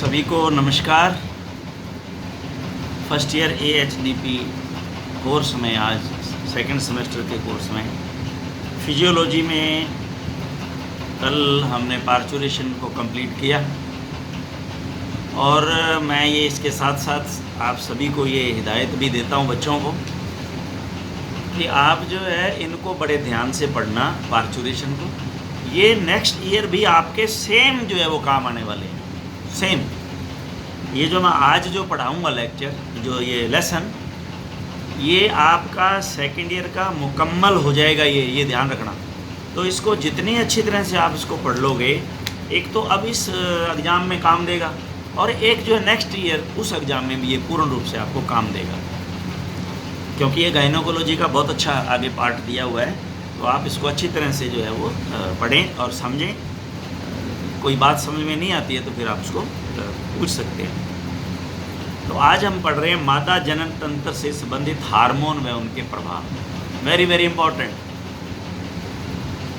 सभी को नमस्कार। फर्स्ट ईयर AHDP कोर्स में आज सेकंड सेमेस्टर के कोर्स में फिजियोलॉजी में कल हमने पार्चुरेशन को कंप्लीट किया और मैं ये इसके साथ साथ आप सभी को ये हिदायत भी देता हूँ बच्चों को कि आप जो है इनको बड़े ध्यान से पढ़ना पार्चुरेशन को। ये नेक्स्ट ईयर भी आपके सेम जो है वो काम आने वाले हैं। सेम ये जो मैं आज जो पढ़ाऊँगा लेक्चर, जो ये लेसन, ये आपका सेकेंड ईयर का मुकम्मल हो जाएगा। ये ध्यान रखना। तो इसको जितनी अच्छी तरह से आप इसको पढ़ लोगे, एक तो अब इस एग्ज़ाम में काम देगा और एक जो है नेक्स्ट ईयर उस एग्ज़ाम में भी ये पूर्ण रूप से आपको काम देगा, क्योंकि ये गायनोकोलॉजी का बहुत अच्छा आगे पार्ट दिया हुआ है। तो आप इसको अच्छी तरह से जो है वो पढ़ें और समझें। कोई बात समझ में नहीं आती है तो फिर आप उसको पूछ सकते हैं। तो आज हम पढ़ रहे हैं मादा जनन तंत्र से संबंधित हार्मोन व उनके प्रभाव। Very very important.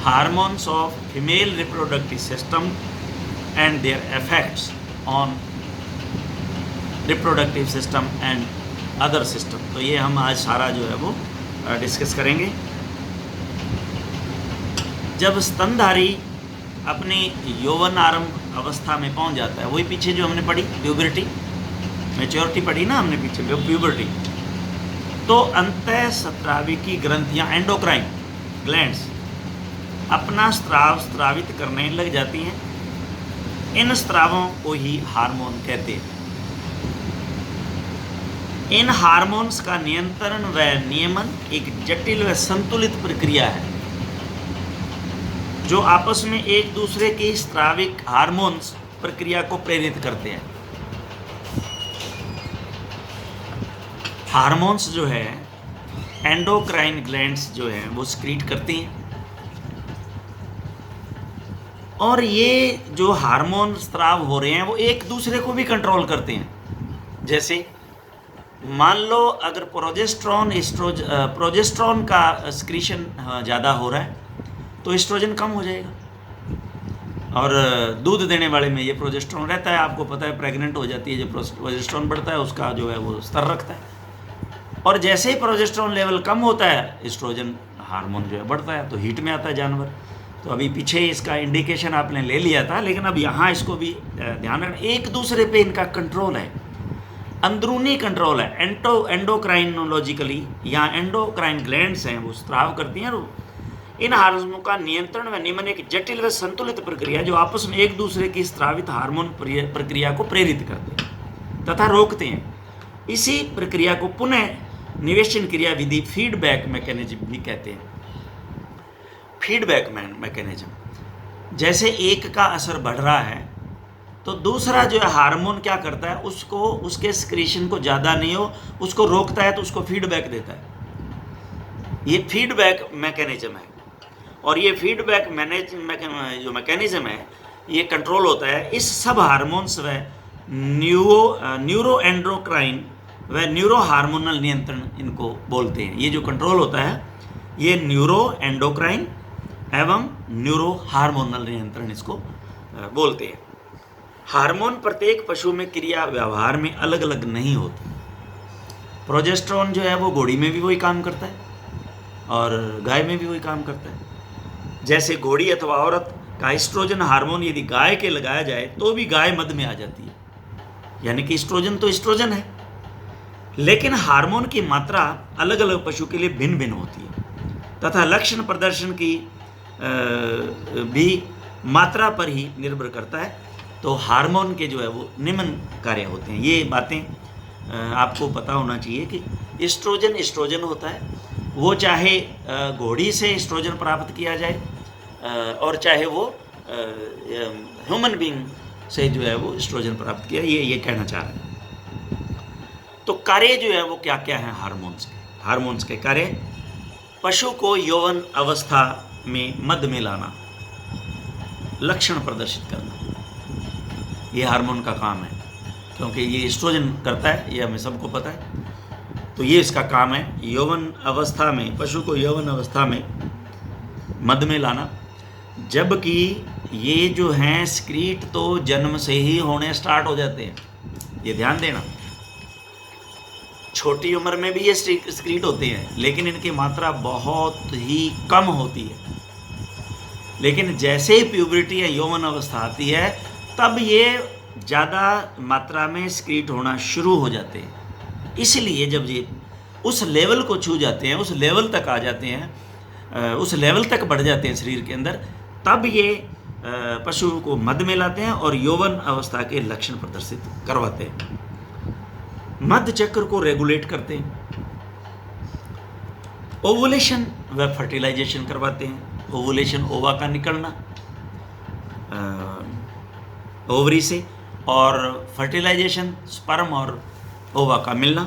Hormones of female reproductive system and there effects on reproductive system and other system. तो ये हम आज सारा जो है वो डिस्कस करेंगे। जब स्तनधारी अपनी यौवन आरंभ अवस्था में पहुंच जाता है, वही पीछे जो हमने पढ़ी प्यूबर्टी, मैच्योरिटी पढ़ी ना हमने पीछे, प्यूबर्टी, तो अंतःस्राविकी ग्रंथियां, एंडोक्राइन ग्लैंड्स अपना स्राव स्रावित करने लग जाती हैं। इन स्रावों को ही हार्मोन कहते हैं। इन हार्मोन्स का नियंत्रण व नियमन एक जटिल व संतुलित प्रक्रिया है, जो आपस में एक दूसरे की स्राविक हार्मोन्स प्रक्रिया को प्रेरित करते हैं। हार्मोन्स जो है एंडोक्राइन ग्लैंड्स जो है वो स्क्रीट करती हैं, और ये जो हार्मोन स्राव हो रहे हैं वो एक दूसरे को भी कंट्रोल करते हैं। जैसे मान लो अगर प्रोजेस्ट्रॉन का स्क्रीशन ज़्यादा हो रहा है तो एस्ट्रोजन कम हो जाएगा, और दूध देने वाले में ये प्रोजेस्ट्रॉन रहता है। आपको पता है प्रेग्नेंट हो जाती है, जो प्रोजेस्ट्रॉन बढ़ता है उसका जो है वो स्तर रखता है, और जैसे ही प्रोजेस्ट्रॉन लेवल कम होता है एस्ट्रोजन हार्मोन जो है बढ़ता है, तो हीट में आता है जानवर। तो अभी पीछे इसका इंडिकेशन आपने ले लिया था, लेकिन अब यहाँ इसको भी ध्यान रखना। एक दूसरे पे इनका कंट्रोल है, अंदरूनी कंट्रोल है। एंडोक्राइनोलॉजिकली यहाँ एंडोक्राइन ग्लैंड्स हैं वो स्राव करती हैं, और इन हार्मोनों का नियंत्रण व नियमन एक जटिल व संतुलित प्रक्रिया जो आपस में एक दूसरे की स्रावित हार्मोन प्रक्रिया को प्रेरित करते हैं तथा रोकते हैं। इसी प्रक्रिया को पुनः निवेशन क्रिया विधि फीडबैक मैकेनिज्म भी कहते हैं। फीडबैक मैकेनिज्म, जैसे एक का असर बढ़ रहा है तो दूसरा जो है हार्मोन क्या करता है, उसको उसके स्क्रीशन को ज़्यादा नहीं हो उसको रोकता है, तो उसको फीडबैक देता है। ये फीडबैक मैकेनिज्म है, और ये फीडबैक जो मैकेनिज्म है ये कंट्रोल होता है इस सब हार्मोन्स व न्यूरो एंडोक्राइन व न्यूरो हार्मोनल नियंत्रण इनको बोलते हैं। ये जो कंट्रोल होता है ये न्यूरो एंडोक्राइन एवं न्यूरो हार्मोनल नियंत्रण इसको बोलते हैं। हार्मोन प्रत्येक पशु में क्रिया व्यवहार में अलग अलग नहीं होते। प्रोजेस्टेरोन जो है वो घोड़ी में भी वही काम करता है और गाय में भी वही काम करता है। जैसे घोड़ी अथवा औरत का एस्ट्रोजन हार्मोन यदि गाय के लगाया जाए तो भी गाय मद में आ जाती है, यानी कि एस्ट्रोजन तो एस्ट्रोजन है, लेकिन हार्मोन की मात्रा अलग अलग पशु के लिए भिन्न भिन्न होती है तथा लक्षण प्रदर्शन की भी मात्रा पर ही निर्भर करता है। तो हार्मोन के जो है वो निम्न कार्य होते हैं। ये बातें आपको पता होना चाहिए कि एस्ट्रोजन एस्ट्रोजन होता है, वो चाहे घोड़ी से एस्ट्रोजन प्राप्त किया जाए और चाहे वो ह्यूमन बीइंग से जो है वो एस्ट्रोजन प्राप्त किया, ये कहना चाह रहे हैं। तो कार्य जो है वो क्या क्या है हार्मोन्स के कार्य: पशु को यौवन अवस्था में मद में लाना, लक्षण प्रदर्शित करना, ये हार्मोन का काम है, क्योंकि ये एस्ट्रोजन करता है, ये हमें सबको पता है। तो ये इसका काम है, यौवन अवस्था में, पशु को यौवन अवस्था में मद में लाना, जबकि ये जो हैं स्क्रीट तो जन्म से ही होने स्टार्ट हो जाते हैं, ये ध्यान देना। छोटी उम्र में भी ये स्क्रीट होते हैं, लेकिन इनकी मात्रा बहुत ही कम होती है। लेकिन जैसे ही प्यूबरिटी या यौवन अवस्था आती है, तब ये ज़्यादा मात्रा में स्क्रीट होना शुरू हो जाते हैं। इसलिए जब ये उस लेवल को छू जाते हैं, उस लेवल तक आ जाते हैं, उस लेवल तक बढ़ जाते हैं शरीर के अंदर, तब ये पशु को मद में लाते हैं और यौवन अवस्था के लक्षण प्रदर्शित करवाते हैं। मध्य चक्र को रेगुलेट करते हैं। ओवुलेशन व फर्टिलाइजेशन करवाते हैं। ओवुलेशन ओवा का निकलना ओवरी से, और फर्टिलाइजेशन स्पर्म और ओवा का मिलना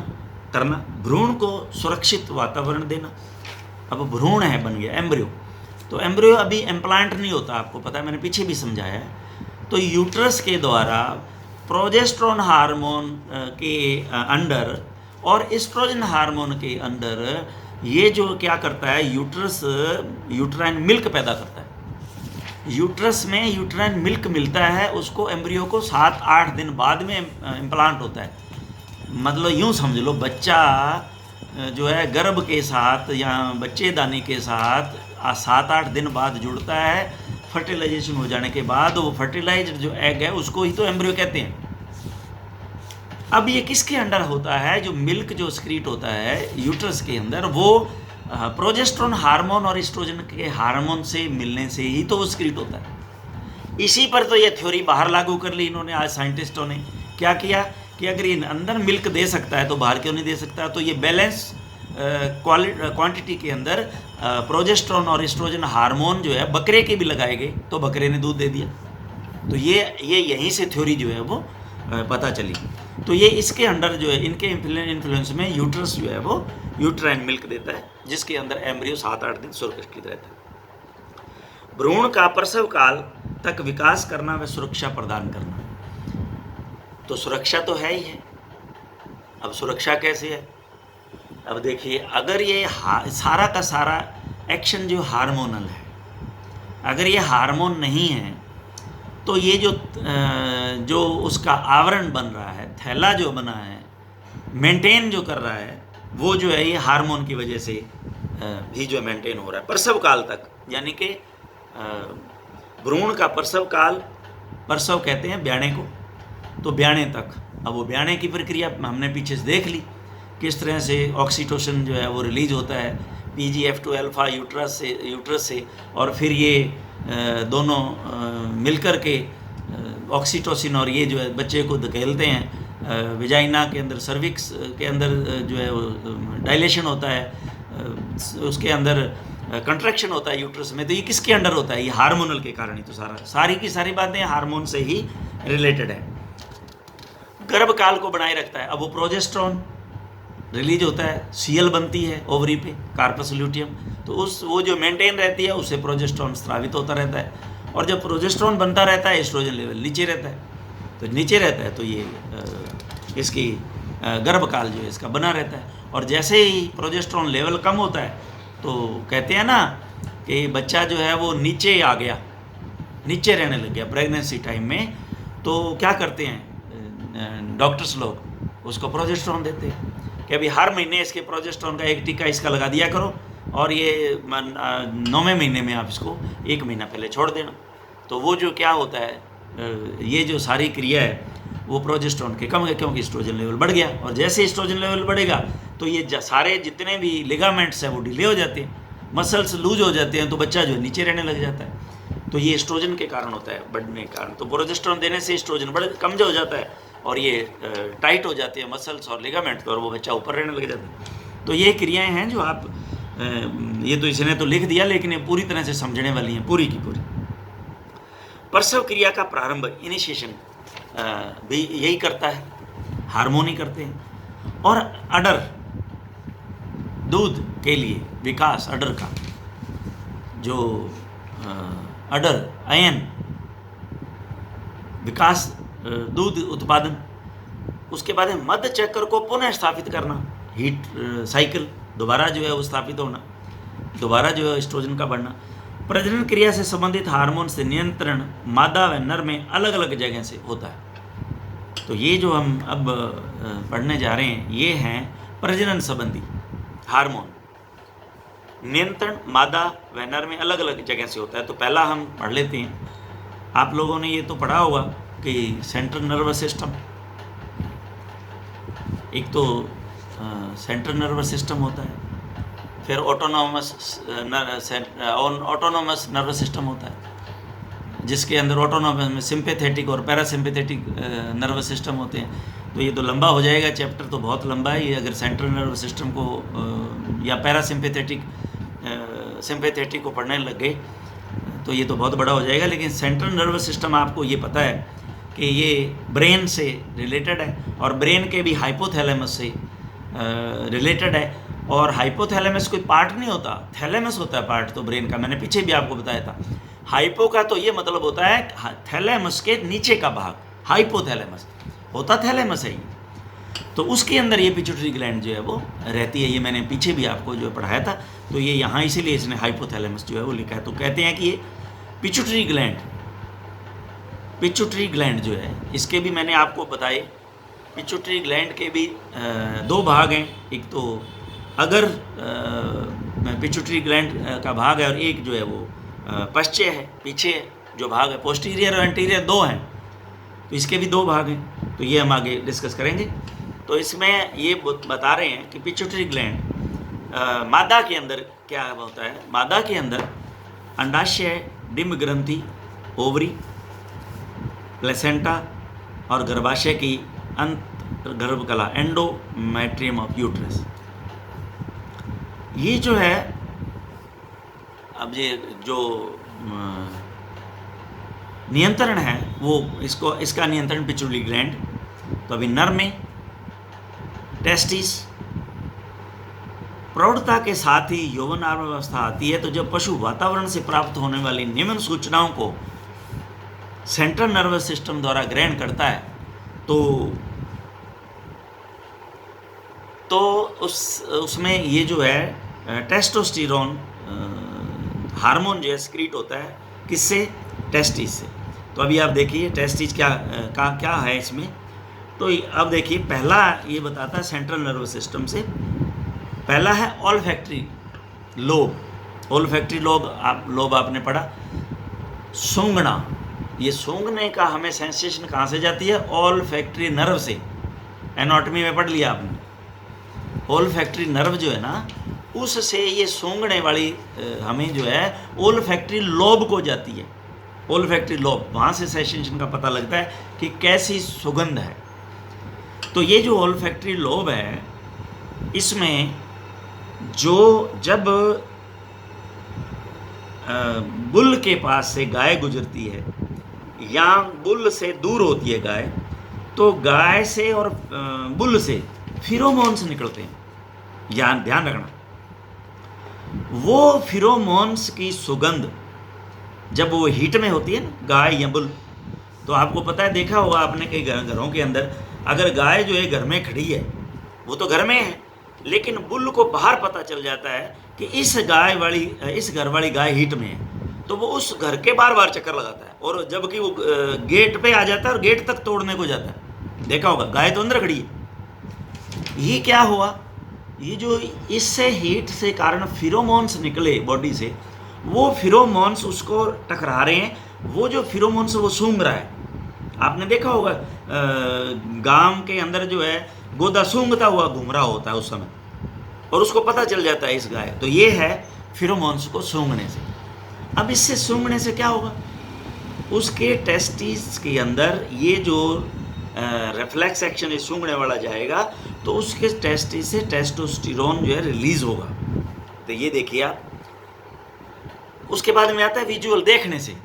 करना। भ्रूण को सुरक्षित वातावरण देना। अब भ्रूण है, बन गया एम्ब्रियो, तो एम्ब्रियो अभी इम्प्लांट नहीं होता, आपको पता है, मैंने पीछे भी समझाया है। तो यूट्रस के द्वारा प्रोजेस्टेरोन हार्मोन के अंडर और एस्ट्रोजन हार्मोन के अंडर ये जो क्या करता है, यूट्रस यूट्राइन मिल्क पैदा करता है। यूट्रस में यूट्राइन मिल्क मिलता है उसको, एम्ब्रियो को 7-8 दिन बाद में इम्प्लांट होता है। मतलब यूँ समझ लो, बच्चा जो है गर्भ के साथ या बच्चेदानी के साथ 7-8 दिन बाद जुड़ता है। फर्टिलाइजेशन हो जाने के बाद वो फर्टिलाइज्ड जो एग है उसको ही तो एम्ब्रियो कहते हैं। अब ये किसके अंडर होता है? जो मिल्क जो स्क्रीट होता है यूट्रस के अंदर, वो प्रोजेस्टेरोन हार्मोन और एस्ट्रोजन के हार्मोन से मिलने से ही तो वो स्क्रीट होता है। इसी पर तो ये थ्योरी बाहर लागू कर ली इन्होंने। आज साइंटिस्टों ने क्या किया कि अगर ये अंदर मिल्क दे सकता है तो बाहर क्यों नहीं दे सकता? तो ये बैलेंस क्वांटिटी के अंदर प्रोजेस्टेरोन और एस्ट्रोजन हार्मोन जो है बकरे के भी लगाए गए, तो बकरे ने दूध दे दिया। तो ये यहीं से थ्योरी जो है वो पता चली। तो ये इसके अंडर जो है, इनके इन्फ्लुएंस में यूट्रस जो है वो यूट्राइन मिल्क देता है, जिसके अंदर एम्ब्रियो 7-8 दिन सुरक्षित रहता है। भ्रूण का प्रसव काल तक विकास करना व सुरक्षा प्रदान करना। तो सुरक्षा तो है ही है। अब सुरक्षा कैसे है? अब देखिए, अगर ये सारा का सारा एक्शन जो हार्मोनल है, अगर ये हार्मोन नहीं है तो ये जो उसका आवरण बन रहा है, थैला जो बना है, मेंटेन जो कर रहा है, वो जो है ये हार्मोन की वजह से भी जो मेंटेन हो रहा है प्रसव काल तक। यानी कि भ्रूण का प्रसव काल, प्रसव कहते हैं ब्याणे को, तो ब्याणे तक। अब वो ब्याणे की प्रक्रिया हमने पीछे से देख ली, किस तरह से ऑक्सीटोसिन जो है वो रिलीज होता है PGF2 अल्फा यूट्रस से, और फिर ये दोनों मिलकर के ऑक्सीटोसिन और ये जो है बच्चे को धकेलते हैं विजाइना के अंदर, सर्विक्स के अंदर जो है वो डायलेशन होता है, उसके अंदर कंट्रैक्शन होता है यूट्रस में। तो ये किसके अंडर होता है? ये हार्मोनल के कारण ही तो सारी की सारी बातें हार्मोन से ही रिलेटेड है। गर्भकाल को बनाए रखता है। अब वो प्रोजेस्टेरोन रिलीज होता है, सीएल बनती है ओवरी पे, कार्पस ल्यूटियम, तो वो जो मेंटेन रहती है उससे प्रोजेस्टेरोन स्रावित होता रहता है। और जब प्रोजेस्टेरोन बनता रहता है, एस्ट्रोजन लेवल नीचे रहता है, तो नीचे रहता है तो ये इसकी गर्भकाल जो है इसका बना रहता है। और जैसे ही प्रोजेस्टेरोन लेवल कम होता है तो कहते हैं ना कि बच्चा जो है वो नीचे आ गया, नीचे रहने लग गया प्रेगनेंसी टाइम में, तो क्या करते हैं डॉक्टर्स लोग? उसको प्रोजेस्टेरोन देते हैं कि अभी हर महीने इसके प्रोजेस्टेरोन का 1 टीका इसका लगा दिया करो, और ये 9वें महीने में आप इसको 1 महीना पहले छोड़ देना। तो वो जो क्या होता है, ये जो सारी क्रिया है वो प्रोजेस्टेरोन के कम है, क्योंकि एस्ट्रोजन लेवल बढ़ गया। और जैसे एस्ट्रोजन लेवल बढ़ेगा तो ये सारे जितने भी लिगामेंट्स हैं वो ढीले हो जाते हैं, मसल्स लूज हो जाते हैं, तो बच्चा जो नीचे रहने लग जाता है। तो ये एस्ट्रोजन के कारण होता है, बढ़ने के कारण। तो प्रोजेस्टेरोन देने से एस्ट्रोजन कम जो हो जाता है और ये टाइट हो जाते हैं मसल्स और लिगामेंट्स, और वो बच्चा ऊपर रहने लग जाता है। तो ये क्रियाएं हैं जो आप ये तो इसने तो लिख दिया, लेकिन ये पूरी तरह से समझने वाली हैं, पूरी की पूरी। प्रसव क्रिया का प्रारंभ, इनिशिएशन भी यही करता है, हार्मोन ही करते हैं। और अडर, दूध के लिए विकास, अडर का जो अडर अयन विकास, दूध उत्पादन, उसके बाद है मध्य चक्र को पुनः स्थापित करना, हीट साइकिल दोबारा जो है वो स्थापित होना, दोबारा जो है एस्ट्रोजन का बढ़ना। प्रजनन क्रिया से संबंधित हार्मोन से नियंत्रण मादा व नर में अलग अलग जगह से होता है। तो ये जो हम अब पढ़ने जा रहे हैं ये हैं प्रजनन संबंधी हार्मोन। नियंत्रण मादा व नर में अलग अलग जगह से होता है। तो पहला हम पढ़ लेते हैं। आप लोगों ने ये तो पढ़ा होगा कि सेंट्रल नर्वस सिस्टम, एक तो सेंट्रल नर्वस सिस्टम होता है, फिर ऑटोनॉमस नर्वस सिस्टम होता है जिसके अंदर ऑटोनॉमस में सिंपैथेटिक और पैरासिम्पैथेटिक नर्वस सिस्टम होते हैं। तो ये तो लंबा हो जाएगा, चैप्टर तो बहुत लंबा है ये। अगर सेंट्रल नर्वस सिस्टम को या सिंपैथेटिक को पढ़ने लग गए तो ये तो बहुत बड़ा हो जाएगा। लेकिन सेंट्रल नर्वस सिस्टम आपको ये पता है कि ये ब्रेन से रिलेटेड है और ब्रेन के भी हाइपोथैलेमस से रिलेटेड है। और हाइपोथैलेमस कोई पार्ट नहीं होता, थैलेमस होता है पार्ट तो ब्रेन का, मैंने पीछे भी आपको बताया था। हाइपो का तो ये मतलब होता है थैलेमस के नीचे का भाग, हाइपोथैलेमस होता थैलेमस है ये। तो उसके अंदर ये पिट्यूटरी ग्लैंड जो है वो रहती है। ये मैंने पीछे भी आपको जो पढ़ाया था। तो ये यहाँ इसीलिए इसने हाइपोथैलेमस जो है वो लिखा है। तो कहते हैं कि ये पिट्यूटरी ग्लैंड जो है इसके भी मैंने आपको बताए। पिट्यूटरी ग्लैंड के भी दो भाग हैं, एक तो अगर पिट्यूटरी ग्लैंड का भाग है और एक जो है वो पश्चय है, पीछे जो भाग है, पोस्टीरियर और एंटीरियर दो हैं। तो इसके भी दो भाग हैं, तो ये हम आगे डिस्कस करेंगे। तो इसमें ये बता रहे हैं कि पिट्यूटरी ग्लैंड मादा के अंदर क्या होता है। मादा के अंदर अंडाशय, डिम्ब ग्रंथि, ओवरी, प्लेसेंटा और गर्भाशय की अंत गर्भकला, एंडोमेट्रियम ऑफ यूट्रस। ये जो है अब ये जो नियंत्रण है वो इसका नियंत्रण पिट्यूटरी ग्लैंड। तो अभी नर में टेस्टिस, प्रौढ़ता के साथ ही यौवनावस्था आती है। तो जब पशु वातावरण से प्राप्त होने वाली निम्न सूचनाओं को सेंट्रल नर्वस सिस्टम द्वारा ग्रहण करता है तो उसमें ये जो है टेस्टोस्टेरोन हार्मोन जो है स्क्रीट होता है, किससे? टेस्टिस से। तो अभी आप देखिए टेस्टिस क्या है इसमें। तो अब देखिए पहला ये बताता है सेंट्रल नर्वस सिस्टम से। पहला है ऑल्फैक्टरी लोब। ऑल्फैक्टरी लोब आपने पढ़ा, सूंघना। ये सूंघने का हमें सेंसेशन कहाँ से जाती है? ऑल्फैक्टरी नर्व से। एनाटॉमी में पढ़ लिया आपने। ऑल्फैक्टरी नर्व जो है ना, उससे ये सूंघने वाली हमें जो है ओल्फैक्टरी लोब को जाती है। ओल्फैक्टरी लोब, वहाँ से सेंसेशन का पता लगता है कि कैसी सुगंध है। तो ये जो ओल्फैक्टरी लोब है, इसमें जब बुल के पास से गाय गुजरती है या बुल से दूर होती है गाय, तो गाय से और बुल से फिरोमोन्स निकलते हैं। ध्यान रखना, वो फिरोमोन्स की सुगंध जब वो हीट में होती है ना, गाय या बुल, तो आपको पता है, देखा होगा आपने कई घरों के अंदर, अगर गाय जो है घर में खड़ी है, वो तो घर में है, लेकिन बुल को बाहर पता चल जाता है कि इस घर वाली गाय हीट में है, तो वो उस घर के बार बार चक्कर लगाता है। और जबकि वो गेट पे आ जाता है और गेट तक तोड़ने को जाता है। देखा होगा, गाय तो अंदर खड़ी है। ये क्या हुआ? ये जो इससे हीट से कारण फिरोमोन्स निकले बॉडी से, वो फिरोमोन्स उसको टकरा रहे हैं। वो जो फिरोमोन्स वो सूंघ रहा है। आपने देखा होगा गांव के अंदर जो है गोदा सूंघता हुआ घूम रहा होता है उस समय, और उसको पता चल जाता है इस गाय। तो ये है फिरोमोन्स को सूंघने से। अब इससे सूंघने से क्या होगा? उसके टेस्टिस के अंदर ये जो रिफ्लेक्स एक्शन ये सूंघने वाला जाएगा, तो उसके टेस्टिस से टेस्टोस्टेरोन जो है रिलीज होगा। तो ये देखिए आप। उसके बाद में आता है विजुअल, देखने से।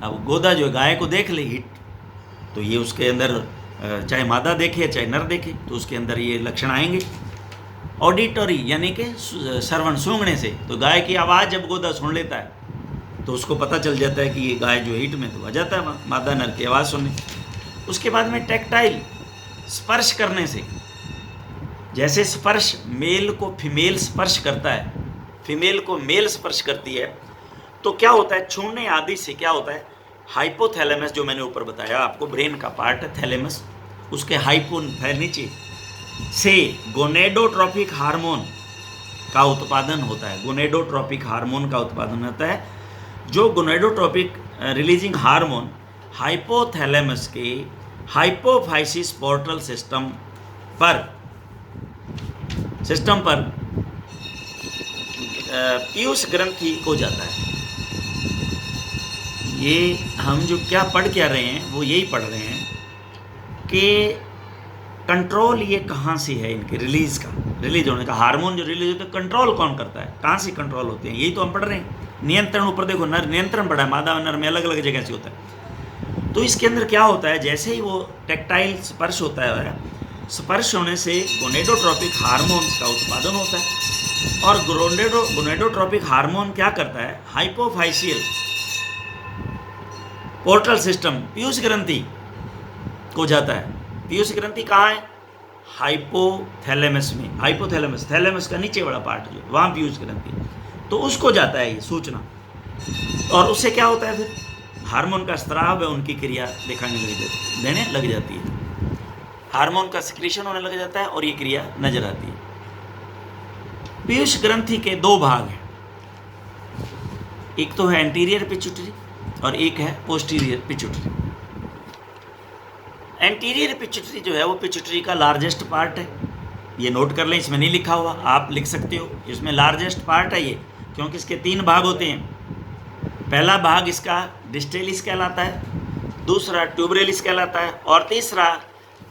अब गोदा जो गाय को देख ले हीट, तो ये उसके अंदर चाहे मादा देखे चाहे नर देखे, तो उसके अंदर ये लक्षण आएंगे। ऑडिटरी यानी कि श्रवण, सूंघने से। तो गाय की आवाज़ जब गोदा सुन लेता है तो उसको पता चल जाता है कि ये गाय जो हीट में, तो आ जाता है मादा नर की आवाज़ सुनने। उसके बाद में टैक्टाइल, स्पर्श करने से। जैसे स्पर्श मेल को फीमेल स्पर्श करता है, फीमेल को मेल स्पर्श करती है, तो क्या होता है, छूने आदि से क्या होता है, हाइपोथैलेमस जो मैंने ऊपर बताया आपको, ब्रेन का पार्ट है थैलेमस, उसके हाइपो नीचे से गोनेडोट्रोपिक हार्मोन का उत्पादन होता है। गोनेडोट्रोपिक हार्मोन का उत्पादन होता है। जो गोनेडोट्रोपिक रिलीजिंग हार्मोन हाइपोथैलेमस के हाइपोफाइसिस पोर्टल सिस्टम पर पीयूष ग्रंथि को जाता है। ये हम जो क्या पढ़ क्या रहे हैं वो यही पढ़ रहे हैं कि कंट्रोल ये कहाँ से है इनके रिलीज होने का। हार्मोन जो रिलीज होता है कंट्रोल कौन करता है, कहाँ से कंट्रोल होते हैं, यही तो हम पढ़ रहे हैं। नियंत्रण ऊपर देखो, नर नियंत्रण पड़ा है, मादा और नर में अलग अलग जगह से होता है। तो इसके अंदर क्या होता है, जैसे ही वो टेक्टाइल स्पर्श होता है, स्पर्श होने से गोनेडोट्रोपिक हार्मोन्स का उत्पादन होता है। और गोनेडोट्रोपिक हार्मोन क्या करता है, हाइपोफाइसियल पोर्टल सिस्टम पीयूष ग्रंथि को जाता है। पीयूष ग्रंथि कहाँ है, हाइपोथैलेमस में। हाइपोथैलेमस, थैलेमस का नीचे वाला पार्ट जो वहाँ पीयूष ग्रंथि, तो उसको जाता है ये सूचना। और उससे क्या होता है, फिर हार्मोन का स्राव है, उनकी क्रिया देने लग जाती है। हार्मोन का सिक्रीशन होने लग जाता है और ये क्रिया नजर आती है। पीयूष ग्रंथि के दो भाग हैं, एक तो है एंटीरियर पिट्यूटरी और एक है पोस्टीरियर पिट्यूटरी। एंटीरियर पिट्यूटरी जो है वो पिट्यूटरी का लार्जेस्ट पार्ट है। ये नोट कर लें, इसमें नहीं लिखा हुआ, आप लिख सकते हो। इसमें लार्जेस्ट पार्ट है ये, क्योंकि इसके 3 भाग होते हैं। पहला भाग इसका डिस्टेलिस कहलाता है, दूसरा ट्यूबरेलिस कहलाता है और तीसरा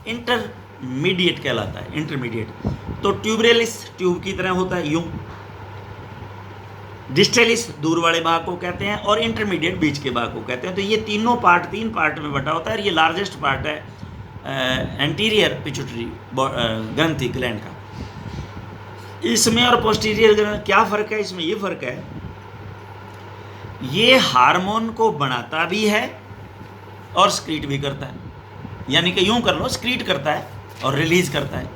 इंटरमीडिएट कहलाता है। इंटरमीडिएट तो ट्यूबरेलिस ट्यूब की तरह होता है यूं, डिस्टेलिस दूर वाले भाग को कहते हैं और इंटरमीडिएट बीच के भाग को कहते हैं। तो ये तीनों पार्ट 3 पार्ट में बटा होता है। ये लार्जेस्ट पार्ट है एंटीरियर पिट्यूटरी ग्रंथि ग्लैंड का। इसमें और पोस्टीरियर क्या फ़र्क है, इसमें ये फ़र्क है, ये हार्मोन को बनाता भी है और स्क्रीट भी करता है। यानी कि यूं कर लो, स्क्रीट करता है और रिलीज करता है।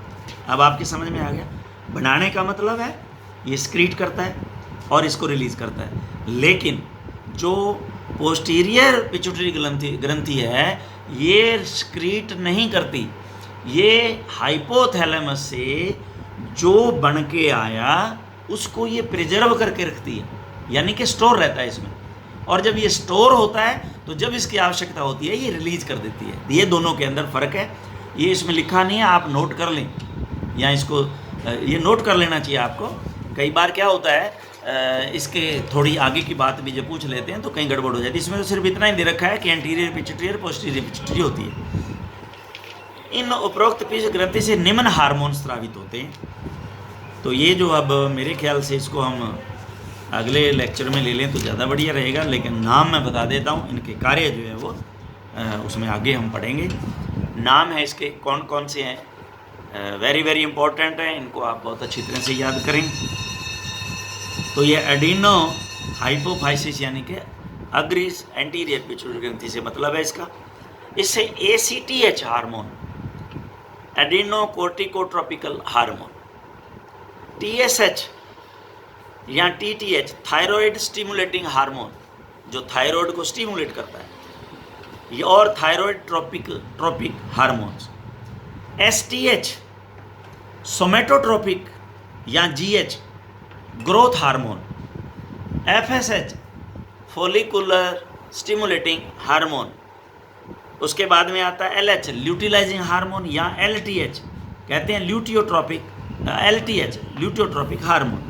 अब आपकी समझ में आ गया, बनाने का मतलब है ये स्क्रीट करता है और इसको रिलीज करता है। लेकिन जो पोस्टीरियर पिट्यूटरी ग्रंथि है ये स्क्रीट नहीं करती, ये हाइपोथैलेमस से जो बन के आया उसको ये प्रिजर्व करके रखती है, यानी कि स्टोर रहता है इसमें। और जब ये स्टोर होता है तो जब इसकी आवश्यकता होती है ये रिलीज कर देती है। ये दोनों के अंदर फ़र्क है। ये इसमें लिखा नहीं है, आप नोट कर लें, या इसको ये नोट कर लेना चाहिए आपको। कई बार क्या होता है इसके थोड़ी आगे की बात भी जब पूछ लेते हैं तो कहीं गड़बड़ हो जाती है। इसमें तो सिर्फ इतना ही दे रखा है कि एंटीरियर पिट्यूटरी और पोस्टीरियर पिट्यूटरी होती है। इन उपरोक्त पीयूष ग्रंथि से निम्न हार्मोन स्रावित होते हैं। तो ये जो अब मेरे ख्याल से इसको हम अगले लेक्चर में ले लें तो ज़्यादा बढ़िया रहेगा, लेकिन नाम मैं बता देता हूँ, इनके कार्य जो है वो उसमें आगे हम पढ़ेंगे। नाम है इसके कौन कौन से हैं, वेरी वेरी इंपॉर्टेंट है, इनको आप बहुत अच्छी तरह से याद करें। तो ये एडिनो हाइपोफाइसिस यानी कि अग्रिस एंटीरियर पिट्यूटरी ग्रंथि से मतलब है इसका। इससे ACTH hormone, adeno corticotropical hormone, TSH या TTH थायराइड स्टिमुलेटिंग हार्मोन जो थायराइड को स्टिमुलेट करता है, ये और thyroid tropic hormones, STH somatotropic या GH growth hormone, FSH follicular stimulating hormone. उसके बाद में आता है LH ल्यूटिलाइजिंग हार्मोन या LTH कहते हैं ल्यूटियोट्रोपिक, LTH ल्यूटियोट्रोपिक हार्मोन।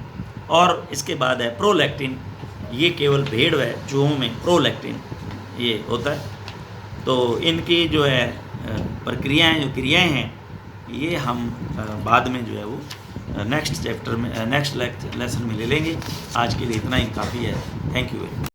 और इसके बाद है प्रोलैक्टिन, ये केवल भेड़ व चूहों में प्रोलैक्टिन ये होता है। तो इनकी जो है प्रक्रियाएं, जो क्रियाएं हैं, ये हम बाद में जो है वो नेक्स्ट चैप्टर में, नेक्स्ट लेसन में ले लेंगे। आज के लिए इतना ही काफ़ी है। Thank you.